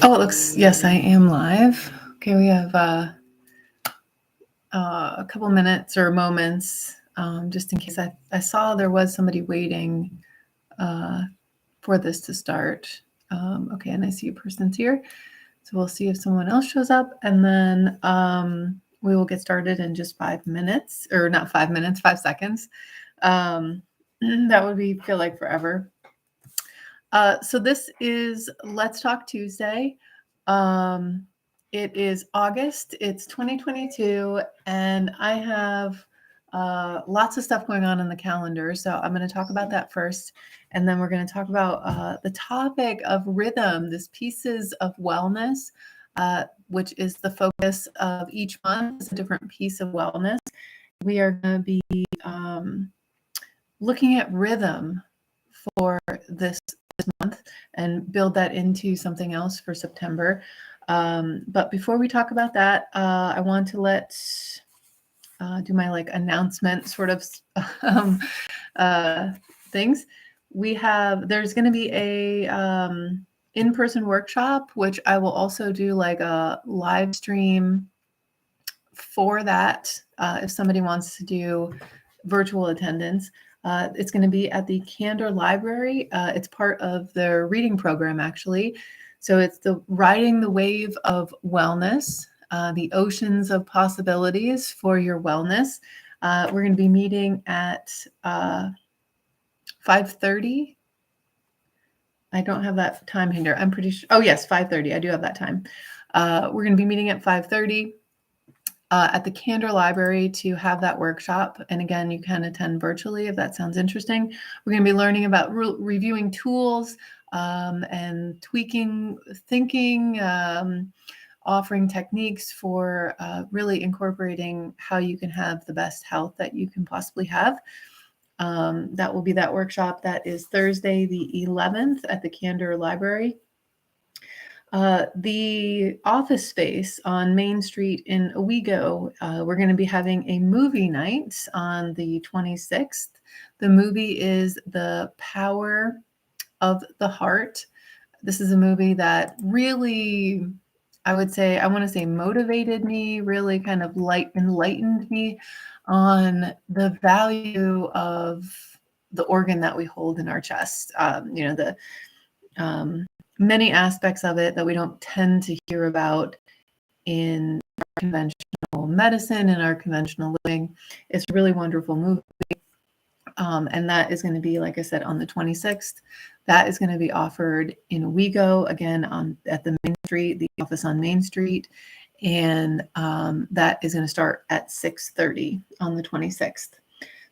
Oh, it looks, yes, I am live. Okay, we have a couple minutes or moments, just in case I saw there was somebody waiting for this to start. Okay, and I see a person's here. So we'll see if someone else shows up, and then we will get started in just 5 minutes, or not 5 minutes, 5 seconds. That would feel like forever. So this is Let's Talk Tuesday. It is August, it's 2022, and I have lots of stuff going on in the calendar. So I'm going to talk about that first, and then we're going to talk about the topic of rhythm, this pieces of wellness, which is the focus of each month. It's a different piece of wellness. We are going to be looking at rhythm for this month and build that into something else for September. But before we talk about that, I want to do my announcement sort of things. There's going to be a in-person workshop, which I will also do a live stream for that. If somebody wants to do virtual attendance, it's going to be at the Candor Library. It's part of their reading program, actually. So it's the Riding the Wave of Wellness, the oceans of possibilities for your wellness. We're going to be meeting at 5:30. I don't have that time here. I'm pretty sure. Oh, yes, 5:30. I do have that time. We're going to be meeting at 5:30. At the Candor Library to have that workshop. And again, you can attend virtually if that sounds interesting. We're going to be learning about reviewing tools and tweaking thinking, offering techniques for really incorporating how you can have the best health that you can possibly have. That will be that workshop. That is Thursday, the 11th at the Candor Library. The office space on Main Street in Owego, we're going to be having a movie night on the 26th. The movie is The Power of the Heart. This is a movie that really, I want to say motivated me, really kind of enlightened me on the value of the organ that we hold in our chest. Many aspects of it that we don't tend to hear about in our conventional medicine and our conventional living. It's a really wonderful movie. And that is going to be, like I said, on the 26th. That is going to be offered in Owego, again, at the Main Street, the office on Main Street. And that is going to start at 6:30 on the 26th.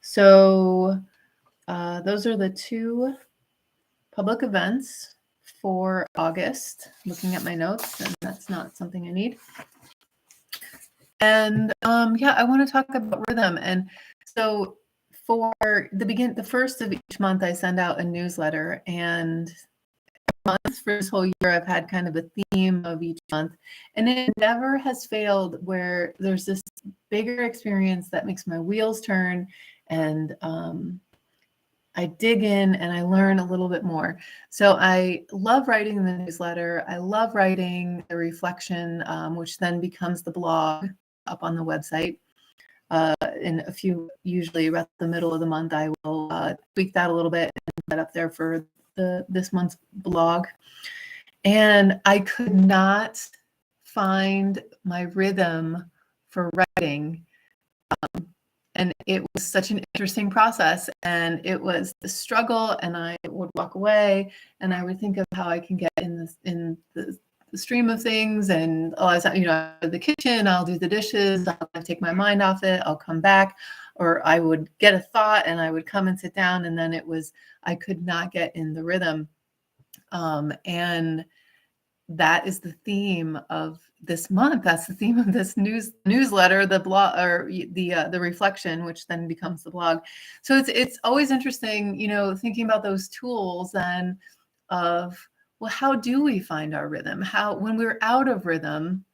So those are the two public events for August. Looking at my notes, and that's not something I need. And I want to talk about rhythm. And so for the first of each month, I send out a newsletter, and for this whole year, I've had kind of a theme of each month, and it never has failed where there's this bigger experience that makes my wheels turn, and I dig in and I learn a little bit more. So I love writing the newsletter. I love writing the reflection, which then becomes the blog up on the website. Usually about the middle of the month, I will tweak that a little bit and put that up there for this month's blog. And I could not find my rhythm for writing. And it was such an interesting process, and it was the struggle, and I would walk away and I would think of how I can get in the stream of things. And a lot of times, the kitchen, I'll do the dishes, I'll take my mind off it, I'll come back, or I would get a thought and I would come and sit down, and then I could not get in the rhythm. And that is the theme of this month. That's the theme of this newsletter, the blog, or the reflection, which then becomes the blog. So it's always interesting, thinking about those tools and of, well, how do we find our rhythm? When we're out of rhythm,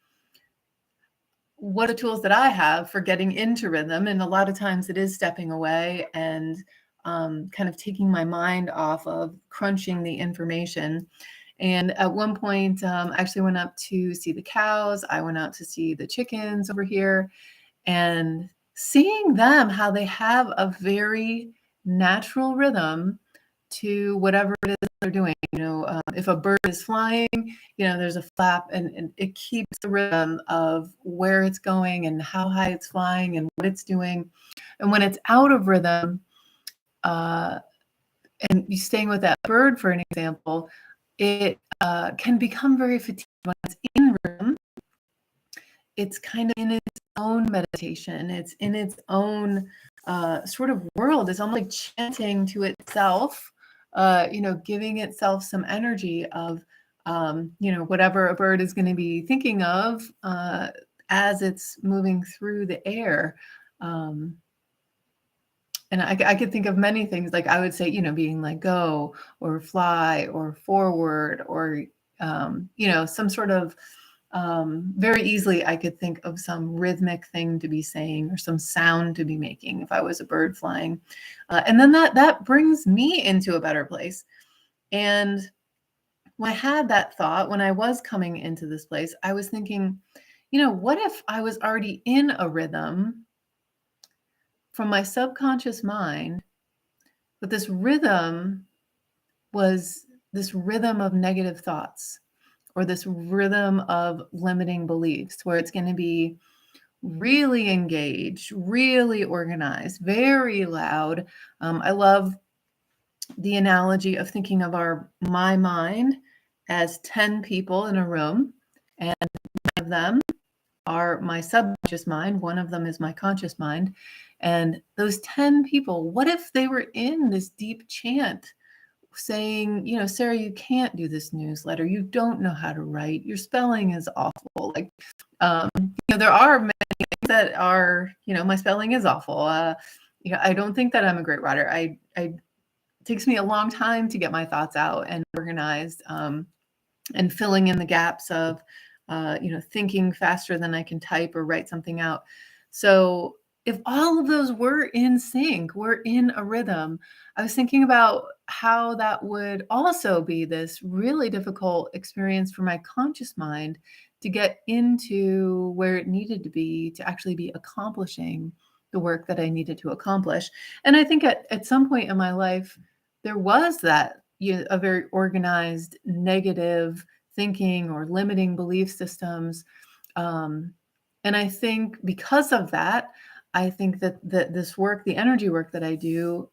what are the tools that I have for getting into rhythm? And a lot of times it is stepping away and kind of taking my mind off of crunching the information. And at one point, I actually went up to see the cows. I went out to see the chickens over here, and seeing them, how they have a very natural rhythm to whatever it is they're doing. If a bird is flying, there's a flap, and it keeps the rhythm of where it's going and how high it's flying and what it's doing. And when it's out of rhythm, and you staying with that bird for an example, it can become very fatigued. When it's in rhythm, it's kind of in its own meditation. It's in its own sort of world. It's almost like chanting to itself, giving itself some energy of, whatever a bird is going to be thinking of as it's moving through the air. And I could think of many things, like I would say, being like go or fly or forward or, some sort of, very easily I could think of some rhythmic thing to be saying or some sound to be making if I was a bird flying. And then that brings me into a better place. And when I had that thought, when I was coming into this place, I was thinking, what if I was already in a rhythm from my subconscious mind, but this rhythm was this rhythm of negative thoughts or this rhythm of limiting beliefs, where it's going to be really engaged, really organized, very loud. I love the analogy of thinking of my mind as 10 people in a room, and one of them are my subconscious mind, one of them is my conscious mind. And those 10 people, what if they were in this deep chant saying, Sarah, you can't do this newsletter. You don't know how to write. Your spelling is awful. Like, there are many things that are, my spelling is awful. I don't think that I'm a great writer. It takes me a long time to get my thoughts out and organized, and filling in the gaps of, thinking faster than I can type or write something out. So if all of those were in sync, we're in a rhythm, I was thinking about how that would also be this really difficult experience for my conscious mind to get into where it needed to be to actually be accomplishing the work that I needed to accomplish. And I think at some point in my life, there was that, a very organized, negative thinking or limiting belief systems. And I think because of that, I think that this work, the energy work that I do,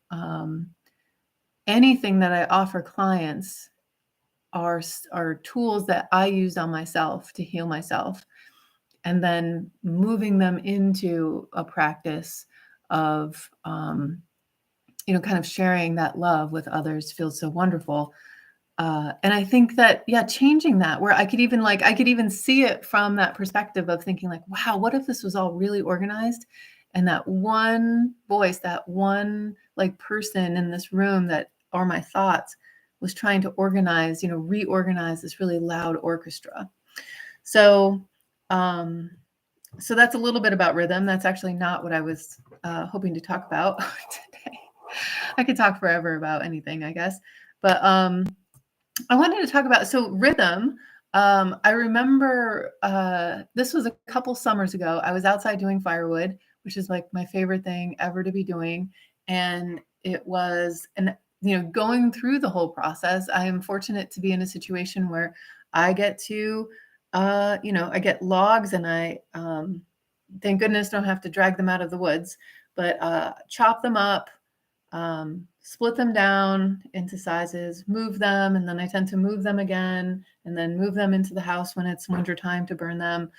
anything that I offer clients are tools that I use on myself to heal myself, and then moving them into a practice of, kind of sharing that love with others feels so wonderful. And I think that, changing that, where I could even see it from that perspective of thinking like, wow, what if this was all really organized? And that one voice, that one like person in this room that are my thoughts was trying to organize, reorganize this really loud orchestra. So, so that's a little bit about rhythm. That's actually not what I was hoping to talk about today. I could talk forever about anything, I guess. But I wanted to talk about, so rhythm. I remember this was a couple summers ago. I was outside doing firewood, which is like my favorite thing ever to be doing. And it was, going through the whole process, I am fortunate to be in a situation where I get to, I get logs, and I, thank goodness, don't have to drag them out of the woods, but chop them up, split them down into sizes, move them, and then I tend to move them again, and then move them into the house when it's winter time to burn them.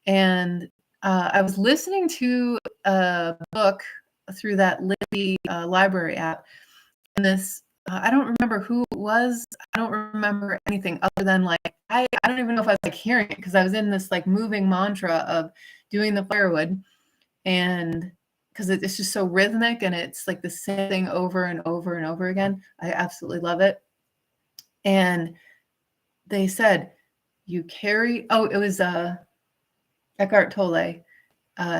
And I was listening to a book through that Libby library app, and this, I don't remember who it was. I don't remember anything other than like, I don't even know if I was like hearing it, because I was in this like moving mantra of doing the firewood, and because it's just so rhythmic and it's like the same thing over and over and over again. I absolutely love it. And they said, it was Eckhart Tolle.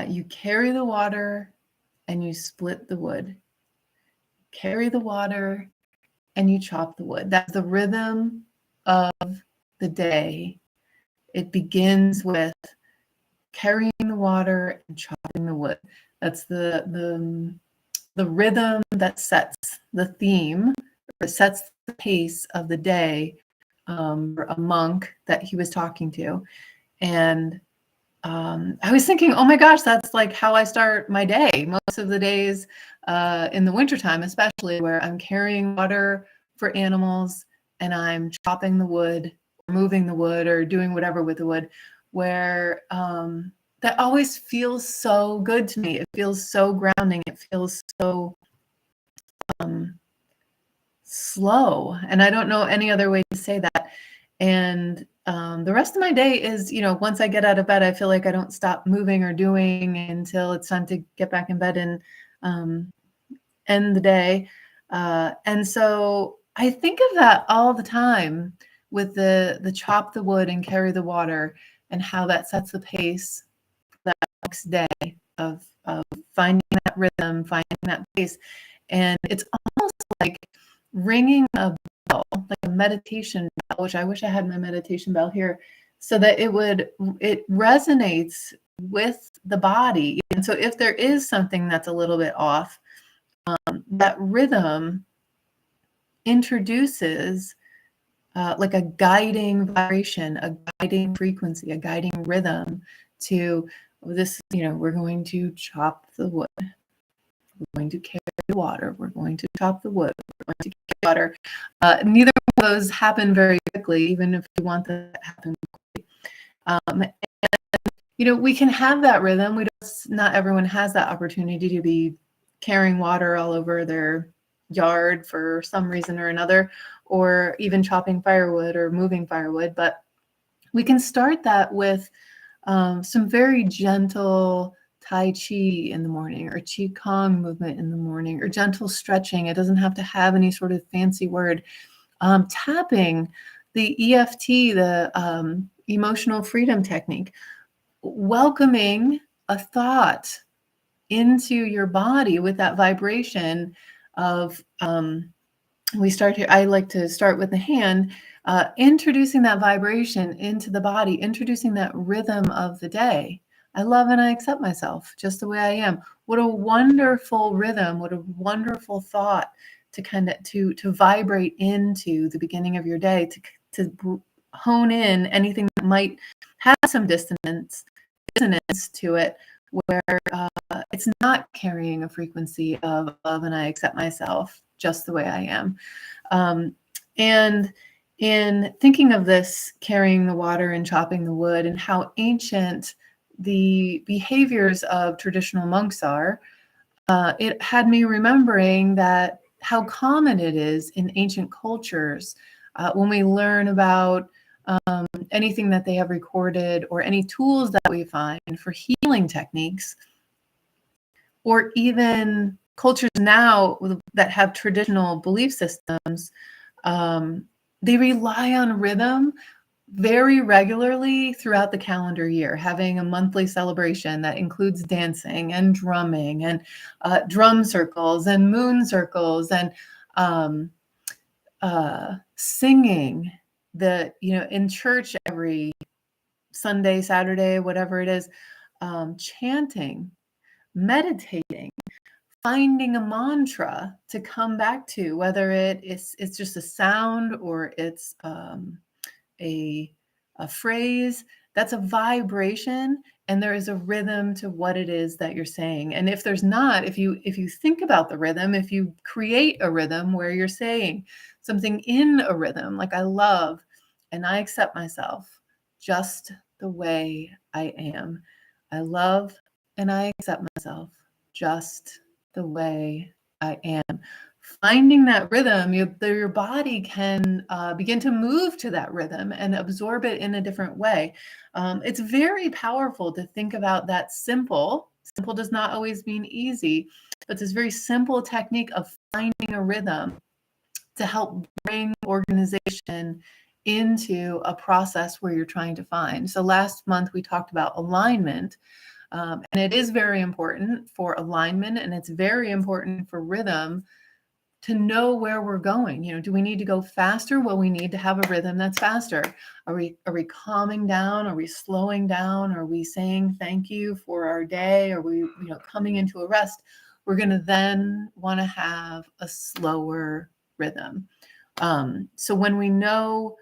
You carry the water and you split the wood. Carry the water and you chop the wood. That's the rhythm of the day, it begins with carrying the water and chopping the wood. That's the rhythm that sets the theme, or sets the pace of the day for a monk that he was talking to. And I was thinking, oh my gosh, that's like how I start my day. Most of the days in the wintertime, especially, where I'm carrying water for animals and I'm chopping the wood, or moving the wood, or doing whatever with the wood, where that always feels so good to me. It feels so grounding. It feels so slow. And I don't know any other way to say that. And the rest of my day is, once I get out of bed, I feel like I don't stop moving or doing until it's time to get back in bed and end the day. And so I think of that all the time with the chop the wood and carry the water, and how that sets the pace for that next day of finding that rhythm, finding that pace. And it's almost like ringing a bell, like a meditation bell, which I wish I had my meditation bell here, so that it resonates with the body. And so if there is something that's a little bit off, that rhythm introduces like a guiding vibration, a guiding frequency, a guiding rhythm to this. We're going to chop the wood. We're going to carry the water. We're going to chop the wood. We're going to carry the water. Neither of those happen very quickly, even if you want that to happen quickly. And, we can have that rhythm. Not everyone has that opportunity to be carrying water all over their yard for some reason or another, or even chopping firewood or moving firewood. But we can start that with some very gentle Tai Chi in the morning, or Qi Kong movement in the morning, or gentle stretching. It doesn't have to have any sort of fancy word. Tapping, the EFT, the emotional freedom technique, welcoming a thought into your body with that vibration of I like to start with the hand, introducing that vibration into the body, introducing that rhythm of the day. I love and I accept myself just the way I am. What a wonderful rhythm, what a wonderful thought to to vibrate into the beginning of your day, to hone in anything that might have some dissonance to it, where it's not carrying a frequency of love and I accept myself just the way I am. And in thinking of this, carrying the water and chopping the wood, and how ancient the behaviors of traditional monks are, it had me remembering that how common it is in ancient cultures when we learn about anything that they have recorded, or any tools that we find for healing techniques, or even cultures now that have traditional belief systems, they rely on rhythm very regularly throughout the calendar year, having a monthly celebration that includes dancing and drumming and drum circles and moon circles and singing. In church every Sunday, Saturday, whatever it is, chanting, meditating, finding a mantra to come back to, whether it's just a sound, or it's a phrase. That's a vibration, and there is a rhythm to what it is that you're saying. And if there's not, if you think about the rhythm, if you create a rhythm where you're saying something in a rhythm, like I love and I accept myself just the way I am. I love and I accept myself just the way I am. Finding that rhythm, your body can begin to move to that rhythm and absorb it in a different way. It's very powerful to think about that simple. Simple does not always mean easy, but this very simple technique of finding a rhythm to help bring organization into a process where you're trying to find. So last month we talked about alignment. And it is very important for alignment, and it's very important for rhythm to know where we're going. Do we need to go faster? Well, we need to have a rhythm that's faster. Are we calming down? Are we slowing down? Are we saying thank you for our day? Are we, coming into a rest? We're going to then want to have a slower rhythm. So when we know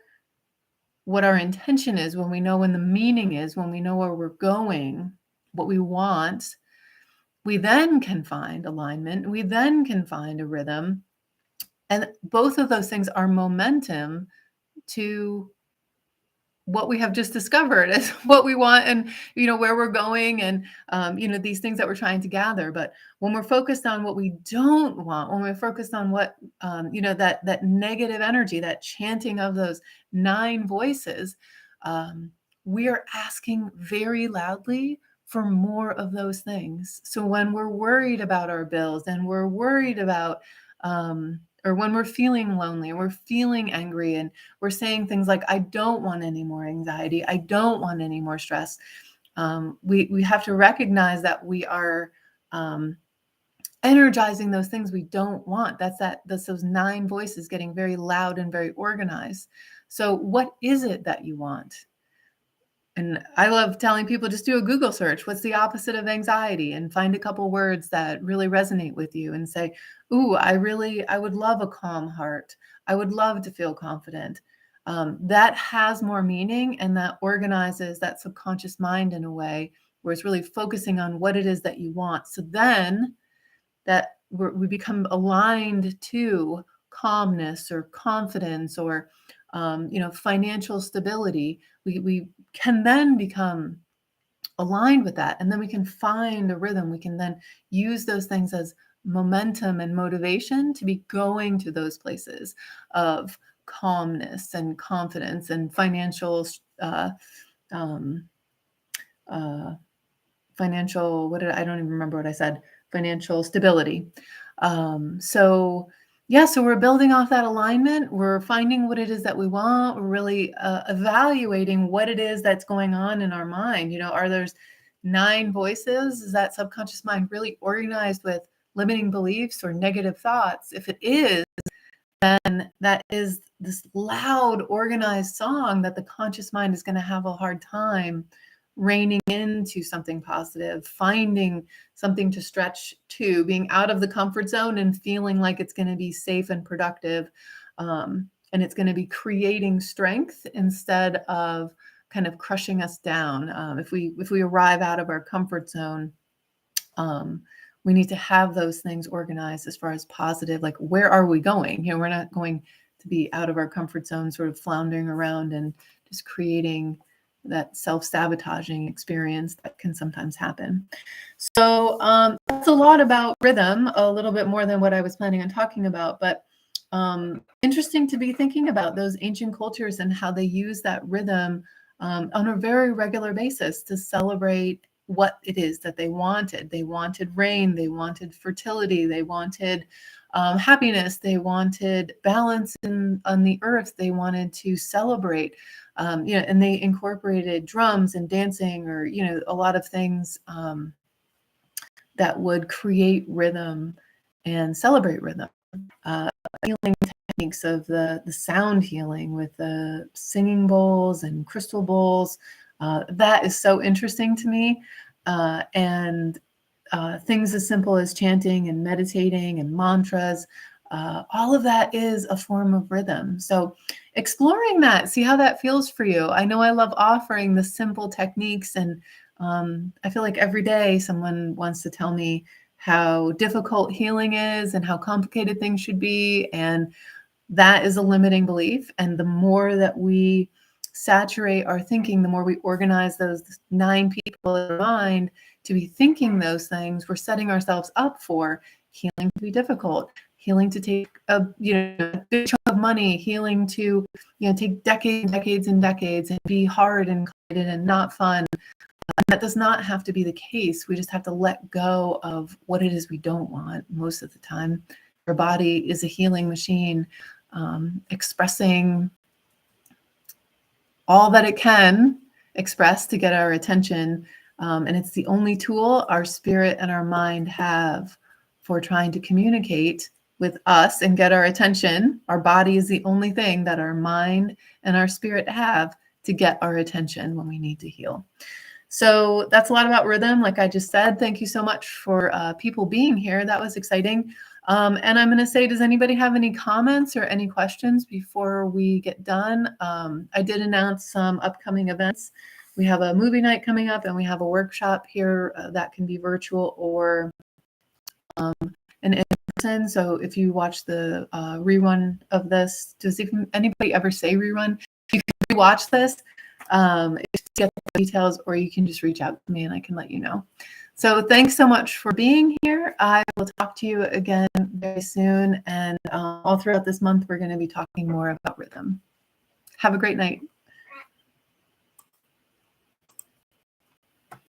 what our intention is, when we know when the meaning is, when we know where we're going, what we want, we then can find alignment. We then can find a rhythm. And both of those things are momentum to what we have just discovered is what we want, and where we're going, and these things that we're trying to gather. But when we're focused on what we don't want, when we're focused on what that negative energy, that chanting of those 9 voices, we are asking very loudly for more of those things. So when we're worried about our bills, and we're worried about or when we're feeling lonely, and we're feeling angry, and we're saying things like, I don't want any more anxiety, I don't want any more stress, we have to recognize that we are energizing those things we don't want. That's those 9 voices getting very loud and very organized. So what is it that you want? And I love telling people, just do a Google search. What's the opposite of anxiety? And find a couple words that really resonate with you and say, ooh, I would love a calm heart. I would love to feel confident. That has more meaning, and that organizes that subconscious mind in a way where it's really focusing on what it is that you want. So then that we become aligned to calmness or confidence or financial stability. We can then become aligned with that, and then we can find a rhythm. We can then use those things as momentum and motivation to be going to those places of calmness and confidence and financial I don't even remember what I said, financial stability. So we're building off that alignment. We're finding what it is that we want. We're really evaluating what it is that's going on in our mind. Are there's 9 voices? Is that subconscious mind really organized with limiting beliefs or negative thoughts? If it is, then that is this loud, organized song that the conscious mind is going to have a hard time reining into something positive, finding something to stretch to, being out of the comfort zone and feeling like it's going to be safe and productive. And it's going to be creating strength instead of kind of crushing us down. If we arrive out of our comfort zone, we need to have those things organized as far as positive, like where are we going? We're not going to be out of our comfort zone, sort of floundering around and just creating that self-sabotaging experience that can sometimes happen. So that's a lot about rhythm, a little bit more than what I was planning on talking about, but interesting to be thinking about those ancient cultures and how they use that rhythm on a very regular basis to celebrate what it is that they wanted. They wanted rain, they wanted fertility, they wanted happiness, they wanted balance on the earth, they wanted to celebrate. And they incorporated drums and dancing, or a lot of things that would create rhythm and celebrate rhythm. Healing techniques of the sound healing with the singing bowls and crystal bowls. That is so interesting to me. And things as simple as chanting and meditating and mantras. All of that is a form of rhythm. So exploring that, see how that feels for you. I know I love offering the simple techniques, and I feel like every day someone wants to tell me how difficult healing is and how complicated things should be. And that is a limiting belief. And the more that we saturate our thinking, the more we organize those 9 people in our mind to be thinking those things, we're setting ourselves up for healing to be difficult, healing to take a big chunk of money, healing to take decades and decades and be hard and complicated and not fun. That does not have to be the case. We just have to let go of what it is we don't want most of the time. Our body is a healing machine, expressing all that it can express to get our attention. And it's the only tool our spirit and our mind have for trying to communicate with us and get our attention. Our body is the only thing that our mind and our spirit have to get our attention when we need to heal. So that's a lot about rhythm. Like I just said, thank you so much for people being here. That was exciting. And I'm going to say, does anybody have any comments or any questions before we get done? I did announce some upcoming events. We have a movie night coming up, and we have a workshop here that can be virtual or an in-person. So if you watch the rerun of this, does anybody ever say rerun? You can rewatch this, get the details, or you can just reach out to me and I can let you know. So thanks so much for being here. I will talk to you again very soon. And all throughout this month, we're going to be talking more about rhythm. Have a great night.